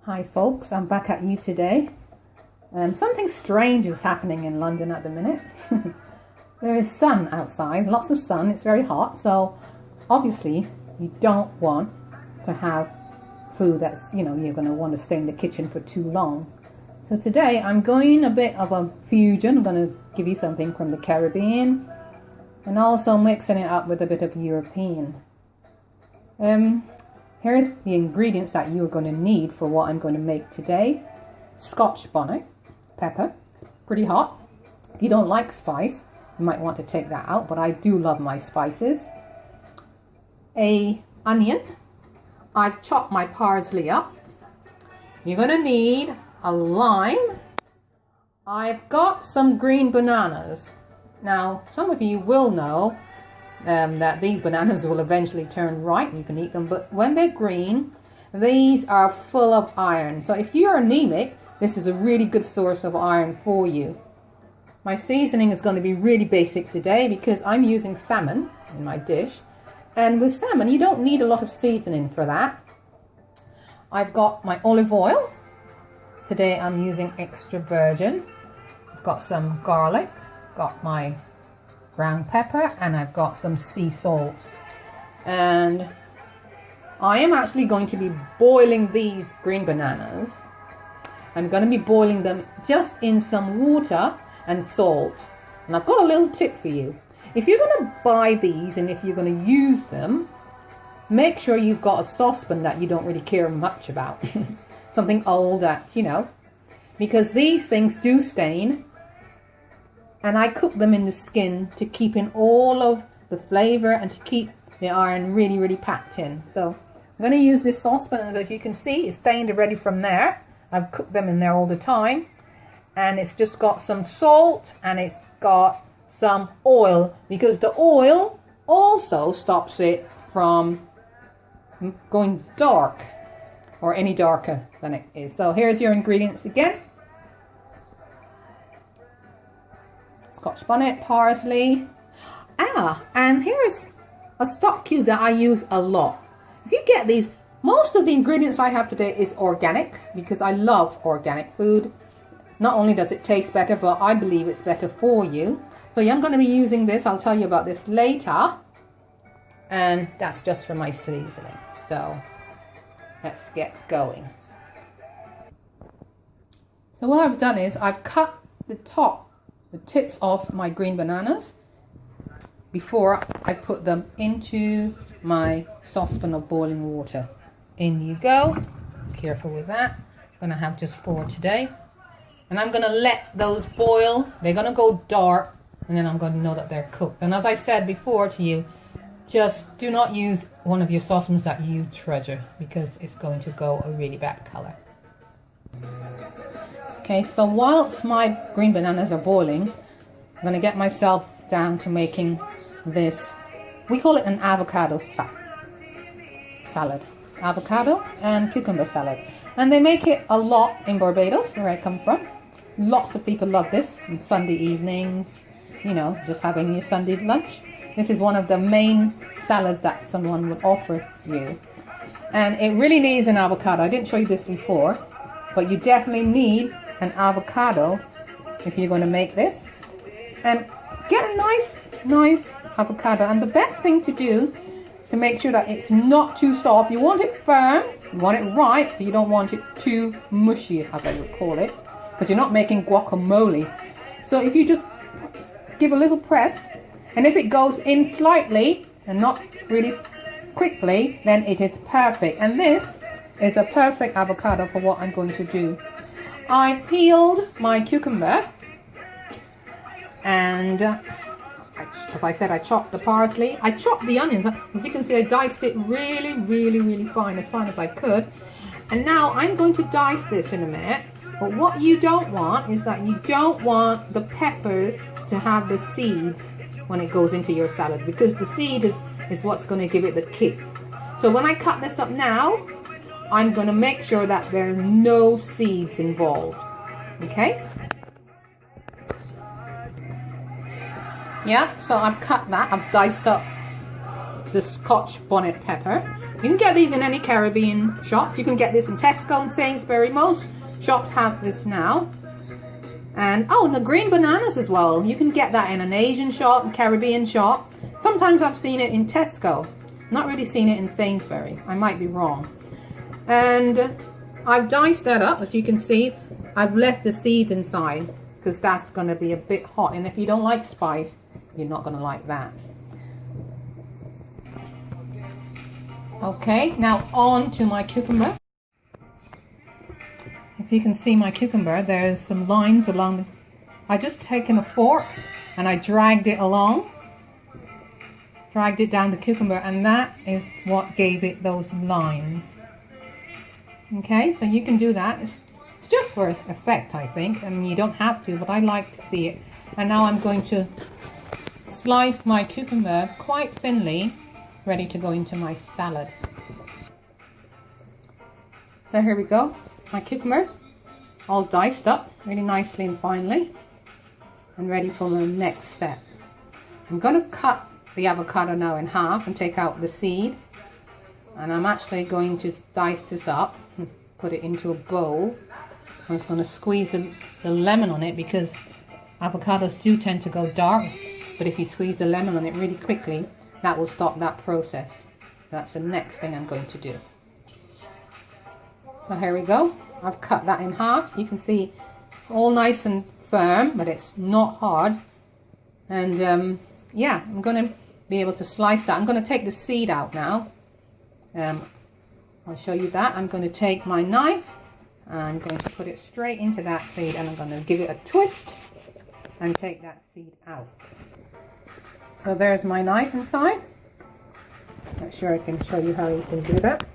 Hi folks, I'm back at you today. Something strange is happening in London at the minute. There is sun outside, lots of sun, it's very hot, so obviously you don't want to have food that's, you're going to want to stay in the kitchen for too long. So today I'm going a bit of a fusion. I'm going to give you something from the Caribbean and also mixing it up with a bit of European. Here's the ingredients that you're going to need for what I'm going to make today. Scotch bonnet pepper, pretty hot. If you don't like spice, you might want to take that out, but I do love my spices. A onion. I've chopped my parsley up. You're going to need a lime. I've got some green bananas. Now, some of you will know that these bananas will eventually turn ripe. You can eat them, but when they're green, these are full of iron. So if you're anemic, this is a really good source of iron for you. My seasoning is going to be really basic today because I'm using salmon in my dish. And with salmon, you don't need a lot of seasoning for that. I've got my olive oil. Today I'm using extra virgin. I've got some garlic, got my ground pepper, and I've got some sea salt. And I am actually going to be boiling these green bananas. I'm going to be boiling them just in some water and salt. And I've got a little tip for you. If you're going to buy these and if you're going to use them, make sure you've got a saucepan that you don't really care much about. Something old that, because these things do stain. And I cook them in the skin to keep in all of the flavor and to keep the iron really, really packed in. So I'm going to use this saucepan, and as you can see, it's stained already from there. I've cooked them in there all the time. And it's just got some salt and it's got some oil, because the oil also stops it from going dark or any darker than it is. So here's your ingredients again. Scotch bonnet, parsley. And here's a stock cube that I use a lot. If you get these, most of the ingredients I have today is organic because I love organic food. Not only does it taste better, but I believe it's better for you. So I'm going to be using this. I'll tell you about this later. And that's just for my seasoning. So let's get going. So what I've done is I've cut the tips off my green bananas before I put them into my saucepan of boiling water. In you go. Careful with that. I'm going to have just 4 today. And I'm going to let those boil. They're going to go dark. And then I'm going to know that they're cooked. And as I said before to you, just do not use one of your saucepans that you treasure, because it's going to go a really bad color. Okay, so whilst my green bananas are boiling, I'm going to get myself down to making this. We call it an avocado salad. Avocado and cucumber salad. And they make it a lot in Barbados, where I come from. Lots of people love this on Sunday evenings, just having your Sunday lunch. This is one of the main salads that someone would offer you. And it really needs an avocado. I didn't show you this before, but you definitely need an avocado if you're going to make this. And get a nice avocado. And the best thing to do to make sure that it's not too soft, you want it firm, you want it right, but you don't want it too mushy, as I would call it, because you're not making guacamole. So if you just give a little press, and if it goes in slightly and not really quickly, then it is perfect. And this is a perfect avocado for what I'm going to do. I peeled my cucumber, and as I said, I chopped the parsley. I chopped the onions. As you can see, I diced it really, really, really fine as I could. And now I'm going to dice this in a minute. But what you don't want is that you don't want the pepper to have the seeds when it goes into your salad, because the seed is what's going to give it the kick. So when I cut this up now, I'm going to make sure that there are no seeds involved. Okay? Yeah, so I've cut that. I've diced up the Scotch bonnet pepper. You can get these in any Caribbean shops. You can get this in Tesco and Sainsbury. Most shops have this now. And oh, and the green bananas as well. You can get that in an Asian shop, Caribbean shop. Sometimes I've seen it in Tesco. Not really seen it in Sainsbury. I might be wrong. And I've diced that up. As you can see, I've left the seeds inside because that's going to be a bit hot. And if you don't like spice, you're not going to like that. Okay, now on to my cucumber. If you can see my cucumber, there's some lines along the... I just taken a fork and I dragged it along. Dragged it down the cucumber, and that is what gave it those lines. Okay, so you can do that. It's just for effect, I think. I mean, you don't have to, but I like to see it. And now I'm going to slice my cucumber quite thinly, ready to go into my salad. So here we go. My cucumbers all diced up really nicely and finely, and ready for the next step. I'm going to cut the avocado now in half and take out the seed, and I'm actually going to dice this up and put it into a bowl. I'm just going to squeeze the lemon on it, because avocados do tend to go dark, but if you squeeze the lemon on it really quickly, that will stop that process. That's the next thing I'm going to do. So here we go. I've cut that in half. You can see it's all nice and firm, but it's not hard. And yeah, I'm going to be able to slice that. I'm going to take the seed out now. I'll show you that. I'm going to take my knife and I'm going to put it straight into that seed, and I'm going to give it a twist and take that seed out. So there's my knife inside. Not sure I can show you how you can do that.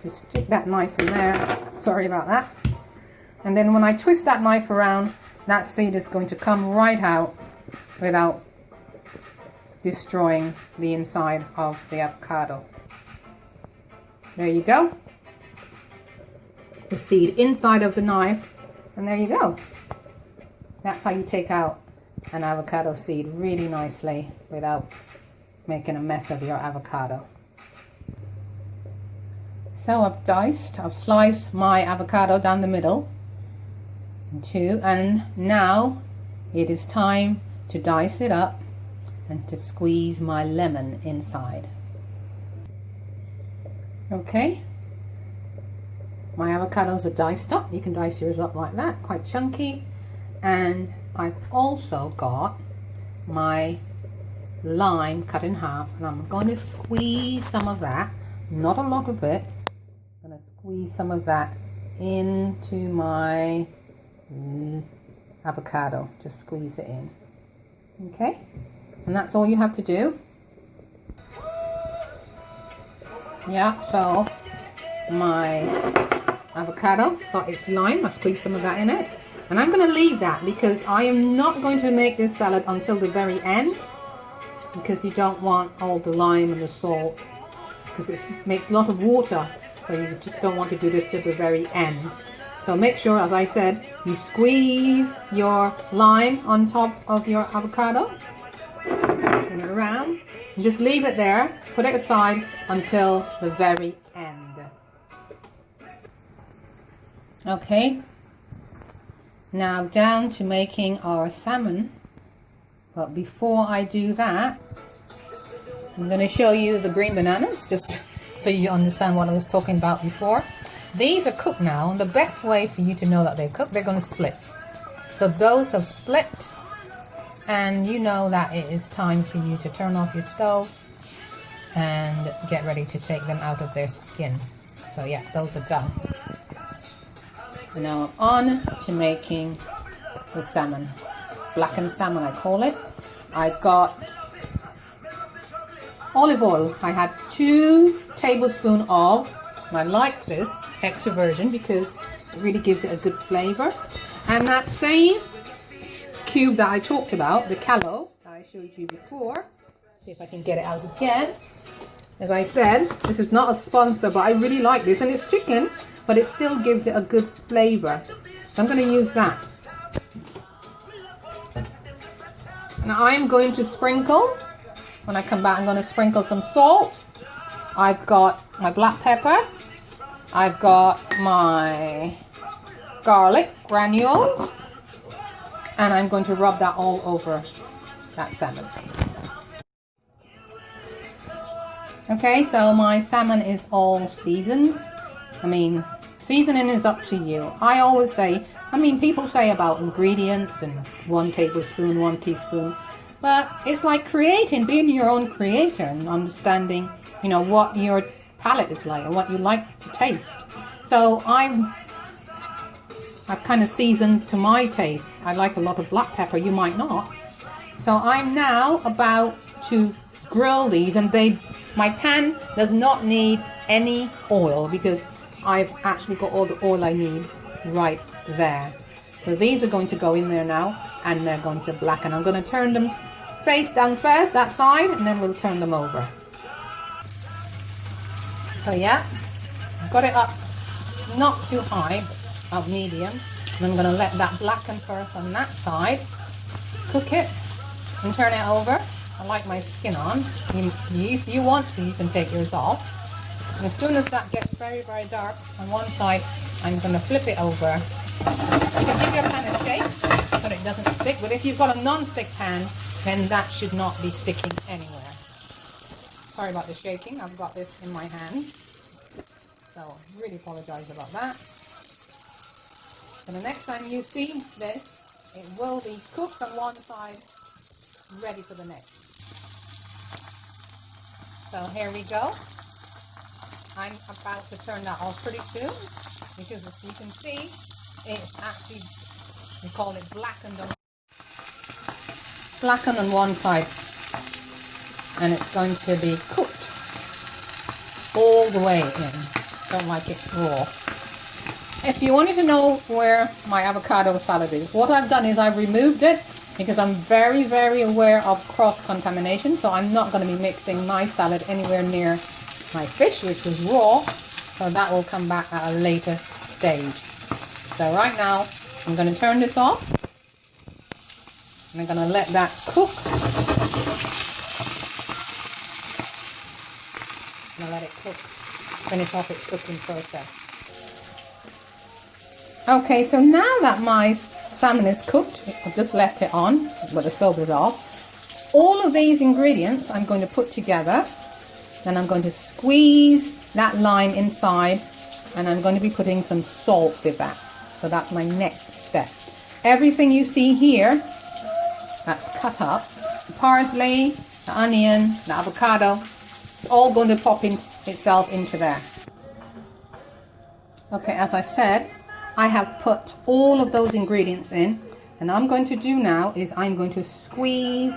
Just stick that knife in there. Sorry about that. And then when I twist that knife around, that seed is going to come right out without destroying the inside of the avocado. There you go. The seed inside of the knife, and there you go. That's how you take out an avocado seed really nicely without making a mess of your avocado. So I've sliced my avocado down the middle in two, and now it is time to dice it up and to squeeze my lemon inside. Okay, my avocados are diced up. You can dice yours up like that, quite chunky. And I've also got my lime cut in half, and I'm going to squeeze some of that, not a lot of it. I'm going to squeeze some of that into my avocado. Just squeeze it in. Okay, and that's all you have to do. Yeah, so my avocado has got its lime. I squeezed some of that in it, and I'm going to leave that because I am not going to make this salad until the very end, because you don't want all the lime and the salt, because it makes a lot of water, so you just don't want to do this to the very end. So make sure, as I said, you squeeze your lime on top of your avocado, turn it around, and just leave it there, put it aside until the very end. Okay, now down to making our salmon. But before I do that, I'm going to show you the green bananas, just so you understand what I was talking about before. These are cooked now, and the best way for you to know that they're cooked, they're going to split. So those have split, and you know that it is time for you to turn off your stove and get ready to take them out of their skin. So yeah, those are done. So now I'm on to making the salmon. Blackened salmon, I call it. I've got olive oil. I had 2 tablespoons of, and I like this extra virgin because it really gives it a good flavor. And that same cube that I talked about, the callo that I showed you before, see if I can get it out again. As I said, this is not a sponsor, but I really like this, and it's chicken, but it still gives it a good flavor. So I'm going to use that. Now I'm going to sprinkle, when I come back, I'm going to sprinkle some salt I've got my black pepper, I've got my garlic granules, and I'm going to rub that all over that salmon. Okay, so my salmon is all seasoned. I mean, seasoning is up to you. I always say, people say about ingredients and 1 tablespoon, 1 teaspoon, but it's like creating, being your own creator and understanding, what your palate is like and what you like to taste. So I've kind of seasoned to my taste. I like a lot of black pepper, you might not. So I'm now about to grill these, and my pan does not need any oil because I've actually got all the oil I need right there. So these are going to go in there now, and they're going to blacken. I'm going to turn them face down first, that side, and then we'll turn them over. So yeah, I've got it up not too high, up medium, and I'm going to let that blacken first on that side, cook it, and turn it over. I like my skin on. If you want to, you can take yours off. And as soon as that gets very, very dark on one side, I'm going to flip it over. You can give your pan a shake so that it doesn't stick, but if you've got a non-stick pan, then that should not be sticking anywhere. Sorry about the shaking, I've got this in my hand. So I really apologize about that. So the next time you see this, it will be cooked on one side, ready for the next. So here we go. I'm about to turn that off pretty soon because as you can see, it's actually, we call it blackened on one side, and it's going to be cooked all the way in. Don't like it raw. If you wanted to know where my avocado salad is, what I've done is I've removed it because I'm very, very aware of cross-contamination, so I'm not going to be mixing my salad anywhere near my fish, which is raw, so that will come back at a later stage. So right now, I'm going to turn this off, and I'm going to let that cook. I'm going to let it cook, finish off its cooking process. Okay, so now that my salmon is cooked, I've just left it on, but the stove is off. All of these ingredients I'm going to put together. Then I'm going to squeeze that lime inside, and I'm going to be putting some salt with that. So that's my next step. Everything you see here that's cut up, the parsley, the onion, the avocado, it's all going to pop itself into there. Okay, as I said, I have put all of those ingredients in, and I'm going to do now is I'm going to squeeze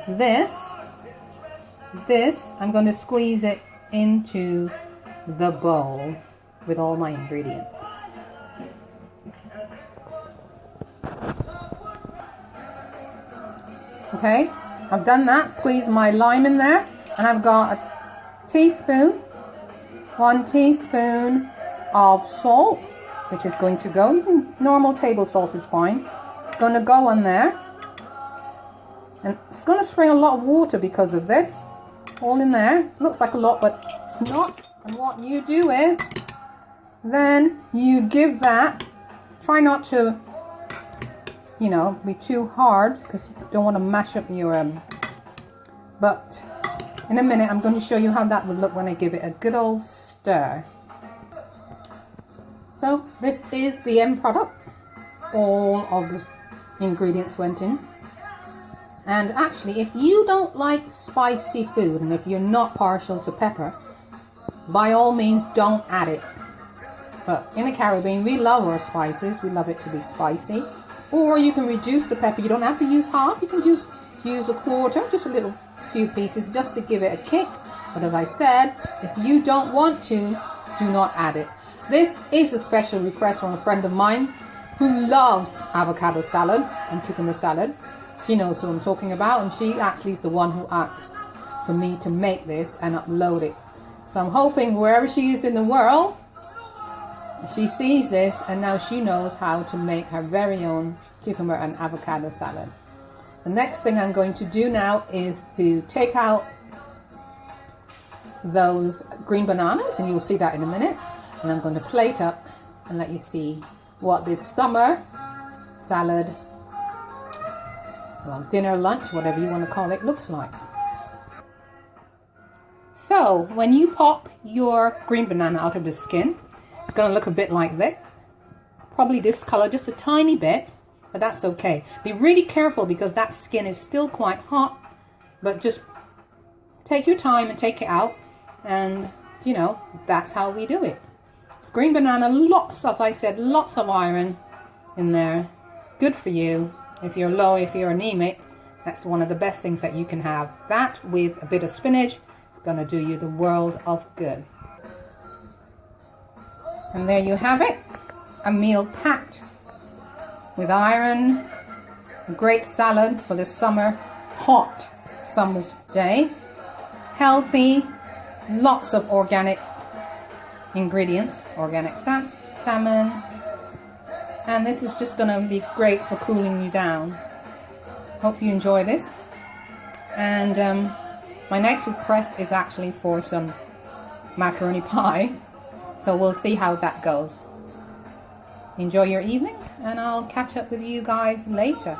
this, I'm going to squeeze it into the bowl with all my ingredients. Okay, I've done that, squeeze my lime in there, and I've got a teaspoon, 1 teaspoon of salt, which is going to go, normal table salt is fine. It's going to go on there, and it's going to spray a lot of water because of this. All in there. Looks like a lot, but it's not. And what you do is then you give that, try not to, be too hard because you don't want to mash up your but in a minute I'm going to show you how that would look when I give it a good old stir. So this is the end product. All of the ingredients went in. And actually, if you don't like spicy food, and if you're not partial to pepper, by all means don't add it. But in the Caribbean, we love our spices. We love it to be spicy. Or you can reduce the pepper. You don't have to use half. You can just use a quarter, just a little few pieces, just to give it a kick. But as I said, if you don't want to, do not add it. This is a special request from a friend of mine who loves avocado salad and cucumber salad. She knows who I'm talking about, and she actually is the one who asked for me to make this and upload it. So I'm hoping wherever she is in the world, she sees this and now she knows how to make her very own cucumber and avocado salad. The next thing I'm going to do now is to take out those green bananas, and you'll see that in a minute. And I'm going to plate up and let you see what this summer salad, well, dinner, lunch, whatever you want to call it, looks like. So when you pop your green banana out of the skin, it's going to look a bit like this. Probably this color, just a tiny bit, but that's okay. Be really careful because that skin is still quite hot, but just take your time and take it out, and you know, that's how we do it. Green banana, lots, as I said, lots of iron in there. Good for you. If you're low, if you're anemic, that's one of the best things that you can have. That with a bit of spinach is going to do you the world of good. And there you have it. A meal packed with iron. A great salad for this summer, hot summer's day. Healthy, lots of organic ingredients, organic salmon, and this is just going to be great for cooling you down. Hope you enjoy this. And my next request is actually for some macaroni pie, so we'll see how that goes. Enjoy your evening, and I'll catch up with you guys later.